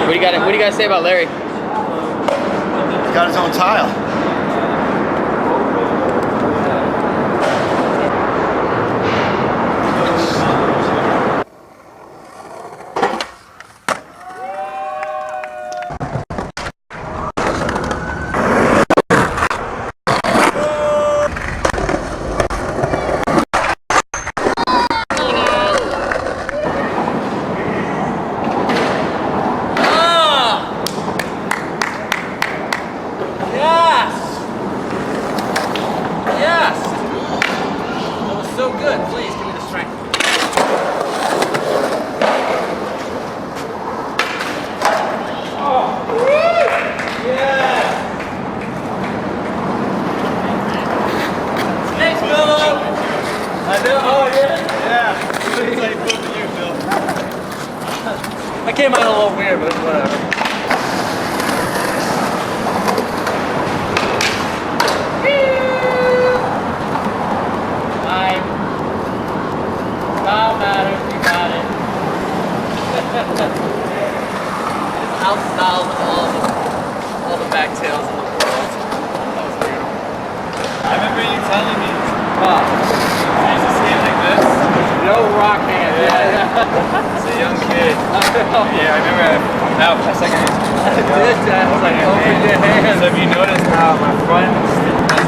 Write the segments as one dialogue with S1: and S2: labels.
S1: What do you got to say about Larry?
S2: He's got his own tile.
S1: So good, please give me the strength. Oh, yeah! Thanks, Phillip! I know, oh yeah? Yeah. It's like both of you, Phil. I came out a little weird, but whatever. Not matter, we got it. It's outstyled all the back tails in the world. That was weird. I remember you telling me, wow, you used to skate like this? No rock hand, yeah. As a young kid. Yeah, I remember now my second age. I was like, open your hands. So if you notice now, my friends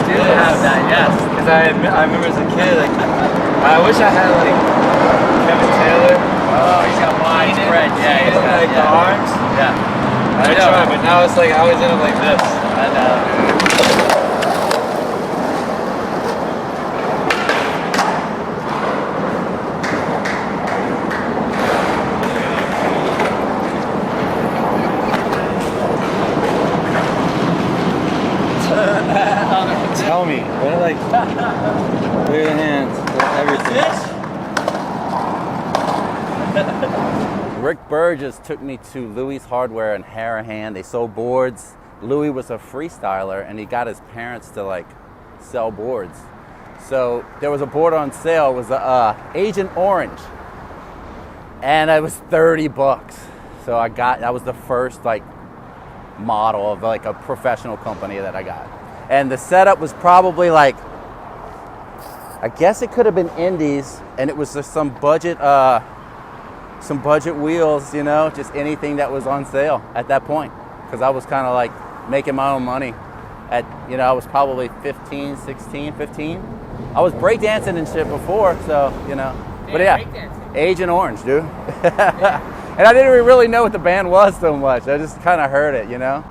S1: still have that, yes. Because I remember as a kid, like, I wish I had like Kevin Taylor. Oh, he's got wide spread. Yeah, he's got like the arms. Yeah. I tried, but now it's like I always end up like this. I know. Tell me, what like clear the hands, everything.
S3: Rick Burgess took me to Louie's Hardware in Harahan. They sold boards. Louie was a freestyler, and he got his parents to like sell boards. So there was a board on sale. It was Agent Orange, and it was $30. So that was the first like model of like a professional company that I got. And the setup was probably like, I guess it could have been indies, and it was just some budget wheels, you know, just anything that was on sale at that point. Because I was kind of like making my own money at, you know, I was probably 15. I was breakdancing and shit before, so, you know. But yeah, Agent Orange, dude. And I didn't really know what the band was so much. I just kind of heard it, you know.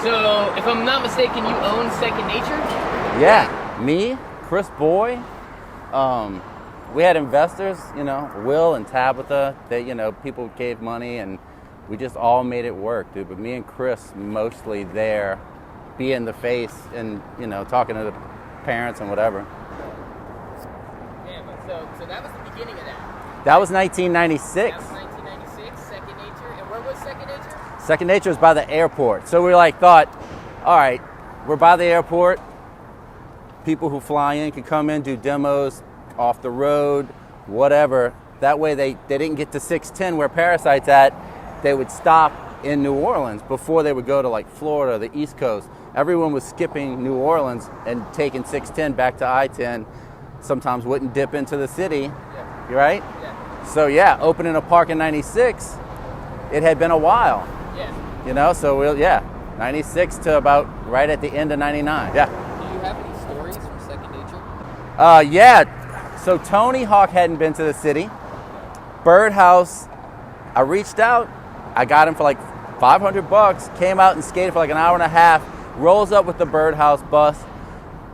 S1: So, if I'm not mistaken, you own Second Nature?
S3: Yeah, me, Chris Boy. We had investors, you know, Will and Tabitha. They, you know, people gave money, and we just all made it work, dude. But me and Chris mostly there, being the face and, you know, talking to the parents and whatever.
S1: Yeah, but so that was the beginning of that.
S3: That was 1996.
S1: That was 1996, Second Nature. And where was Second Nature?
S3: Second Nature was by the airport. So we thought, all right, we're by the airport. People who fly in can come in, do demos off the road, whatever. That way they didn't get to 610 where Parasite's at. They would stop in New Orleans before they would go to like Florida, the East Coast. Everyone was skipping New Orleans and taking 610 back to I-10. Sometimes wouldn't dip into the city, yeah. Right? Yeah. So yeah, opening a park in 96, it had been a while. Yeah. You know, so 96 to about right at the end of 99. Yeah.
S1: Do you have any stories from Second Nature?
S3: Yeah. So Tony Hawk hadn't been to the city. Birdhouse, I reached out. I got him for like $500. Came out and skated for like an hour and a half. Rolls up with the Birdhouse bus.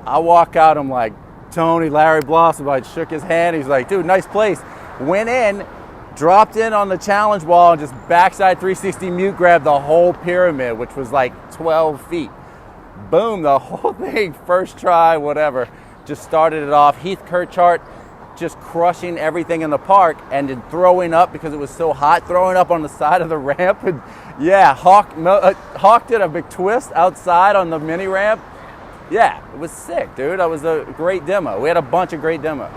S3: I walk out. I'm like, Tony, Larry Blossom. I shook his hand. He's like, dude, nice place. Went in, dropped in on the challenge wall, and just backside 360 mute grabbed the whole pyramid, which was like 12 feet. Boom, the whole thing, first try, whatever. Just started it off. Heath Kirchart just crushing everything in the park and then throwing up because it was so hot, throwing up on the side of the ramp. And yeah, Hawk did a big twist outside on the mini ramp. Yeah, it was sick, dude. That was a great demo. We had a bunch of great demos.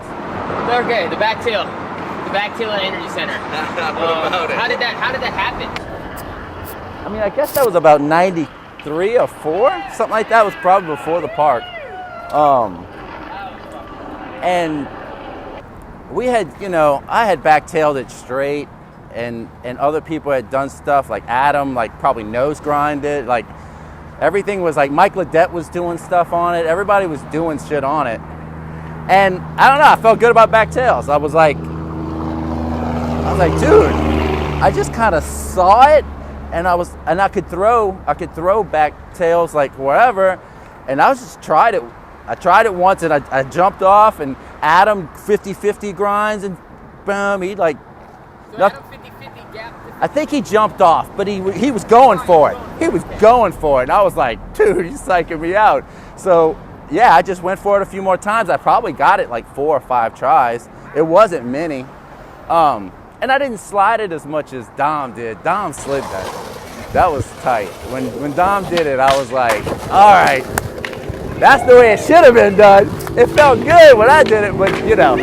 S1: Okay, the back tail at Energy Center.
S2: What about it?
S1: How did that happen?
S3: I mean, I guess that was about 93 or 4, something like that. It was probably before the park. And we had, you know, I had backtailed it straight, and other people had done stuff like Adam, like probably nose grinded. Like everything was like Mike Ledette was doing stuff on it. Everybody was doing shit on it. And I don't know, I felt good about backtails. I was like, dude, I just kind of saw it, and I could throw backtails like wherever, and I was just tried it. I tried it once, and I jumped off, and Adam 50-50 grinds, and boom, he like.
S4: So Adam 50-50 gap.
S3: I think he jumped off, but he was going for it. He was going for it, and I was like, dude, you're psyching me out. So yeah, I just went for it a few more times. I probably got it like 4 or 5 tries. It wasn't many. And I didn't slide it as much as Dom did. Dom slid that. That was tight. When Dom did it, I was like, all right, that's the way it should have been done. It felt good when I did it, but you know.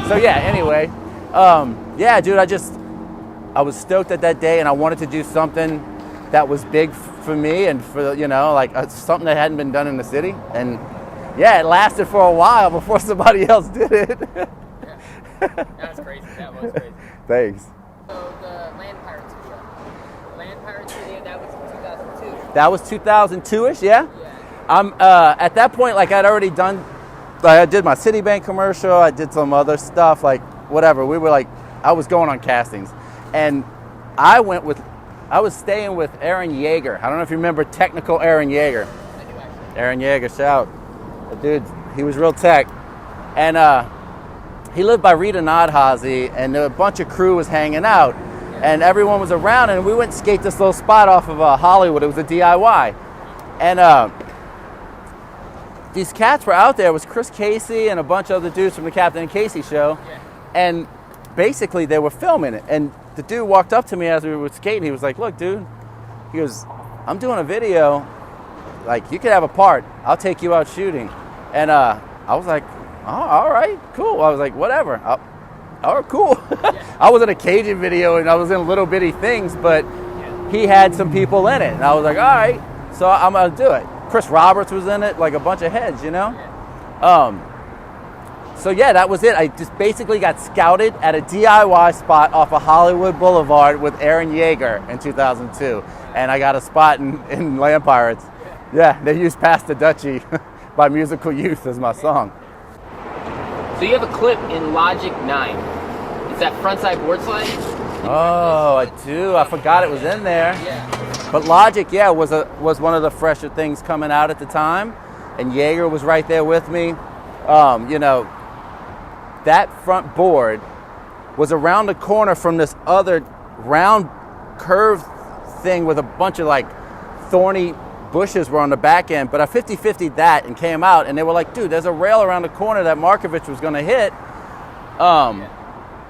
S3: So yeah, anyway, yeah, dude, I was stoked at that day, and I wanted to do something that was big for me and for, you know, like something that hadn't been done in the city. And yeah, it lasted for a while before somebody else did it.
S4: That's crazy. That was crazy.
S3: Thanks.
S4: So the Land Pirates video. The Land Pirates video, that was in 2002.
S3: That was 2002-ish, yeah? Yeah. At that point, like I'd already done, like I did my Citibank commercial, I did some other stuff, like whatever. We were like, I was going on castings. And I was staying with Aaron Yeager. I don't know if you remember technical Aaron Yeager.
S4: I do actually.
S3: Aaron Yeager, shout. The dude, he was real tech. And he lived by Rita Nadhazy, and a bunch of crew was hanging out. And everyone was around, and we went to skate this little spot off of Hollywood. It was a DIY. And these cats were out there. It was Chris Casey and a bunch of other dudes from the Captain and Casey show. Yeah. And basically they were filming it. And the dude walked up to me as we were skating. He was like, look, dude, he goes, I'm doing a video. Like, you could have a part. I'll take you out shooting. And I was like, oh, all right, cool. I was like, whatever. All right, cool. Yeah. I was in a Cajun video, and I was in Little Bitty Things, but he had some people in it. And I was like, all right, so I'm going to do it. Chris Roberts was in it, like a bunch of heads, you know? So yeah, that was it. I just basically got scouted at a DIY spot off of Hollywood Boulevard with Aaron Yeager in 2002. And I got a spot in Land Pirates. Yeah, they used Pass the Dutchie by Musical Youth as my song.
S4: So you have a clip in Logic 9. It's that frontside board slide?
S3: Oh, I do. I forgot it was in there.
S4: Yeah.
S3: But Logic, yeah, was one of the fresher things coming out at the time. And Yeager was right there with me. You know, that front board was around the corner from this other round curved thing with a bunch of like thorny bushes were on the back end, but I 50-50'd that and came out, and they were like, dude, there's a rail around the corner that Markovich was going to hit.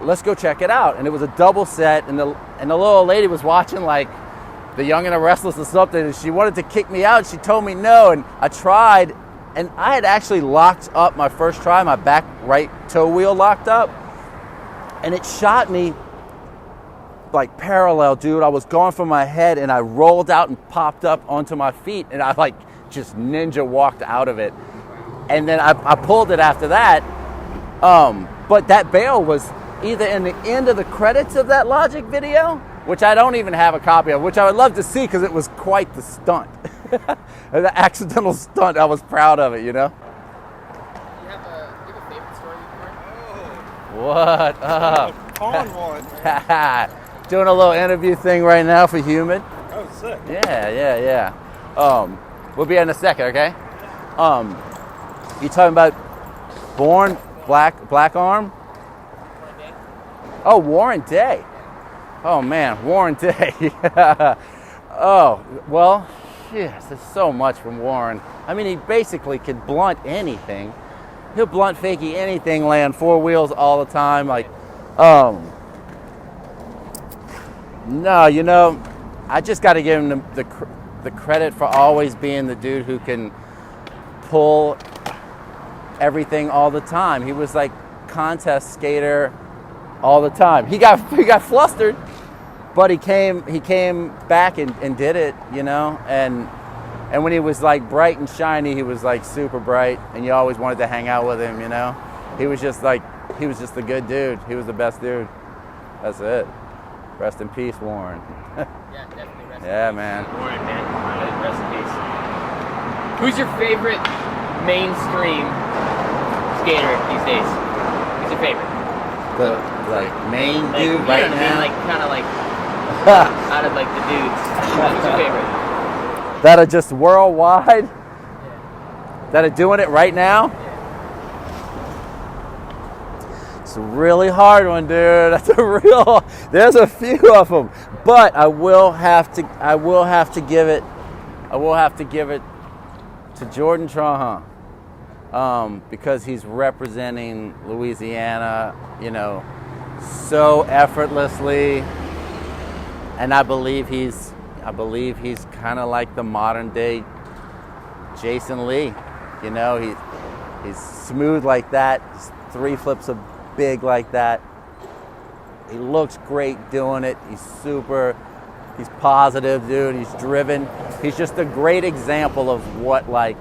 S3: Let's go check it out. And it was a double set, and the little lady was watching like The Young and the Restless or something, and she wanted to kick me out. She told me no, and I tried, and I had actually locked up my first try. My back right toe wheel locked up, and it shot me like parallel, dude. I was going for my head, and I rolled out and popped up onto my feet, and I like just ninja walked out of it. And then I pulled it after that. But that bail was either in the end of the credits of that Logic video, which I don't even have a copy of, which I would love to see because it was quite the stunt. The accidental stunt. I was proud of it, you know?
S4: You have a favorite story you can
S3: What up?
S2: On one.
S3: Doing a little interview thing right now for Humid.
S2: Oh, sick.
S3: Yeah. We'll be in a second, okay? You talking about Born Black Arm? Oh, Warren Day. Oh man, Warren Day. Oh, well, yes, there's so much from Warren. I mean, he basically could blunt anything. He'll blunt fakey anything, land 4 wheels all the time. Like, no, you know, I just got to give him the credit for always being the dude who can pull everything all the time. He was like contest skater all the time. He got flustered. but he came back and did it, you know, and when he was like bright and shiny, he was like super bright, and you always wanted to hang out with him, you know. He was just a good dude. He was the best dude. That's it. Rest in peace, Warren.
S4: Yeah, definitely. Rest
S3: Yeah,
S4: in peace.
S3: man.
S4: Warren, man. Rest in peace. Who's your favorite mainstream skater these days? Who's your favorite?
S3: The like main
S4: Like,
S3: dude
S4: you
S3: right
S4: know what I mean?
S3: now.
S4: Like kind of like out of like the dudes. Who's your favorite?
S3: That are just worldwide. That are doing it right now. It's a really hard one, dude. That's a real. There's a few of them, but I will have to give it to Jordan Trahan, because he's representing Louisiana, you know, so effortlessly, and I believe he's kind of like the modern day Jason Lee. You know, he's smooth like that, 3 flips a big like that. He looks great doing it. He's positive, dude. He's driven. He's just a great example of what, like,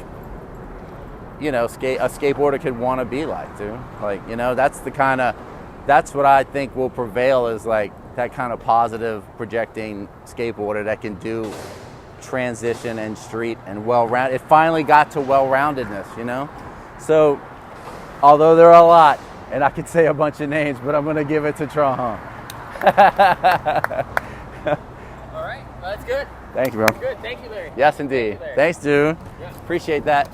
S3: you know, a skateboarder could want to be like, dude. Like, you know, that's what I think will prevail, is like that kind of positive projecting skateboarder that can do transition and street and well-rounded. It finally got to well-roundedness, you know? So, although there are a lot, and I could say a bunch of names, but I'm going to give it to Trahan.
S4: All right, well, that's good.
S3: Thank you, bro.
S4: Good, thank you, Larry.
S3: Yes, indeed.
S4: Thank you, Larry.
S3: Thanks, dude.
S4: Yeah.
S3: Appreciate that.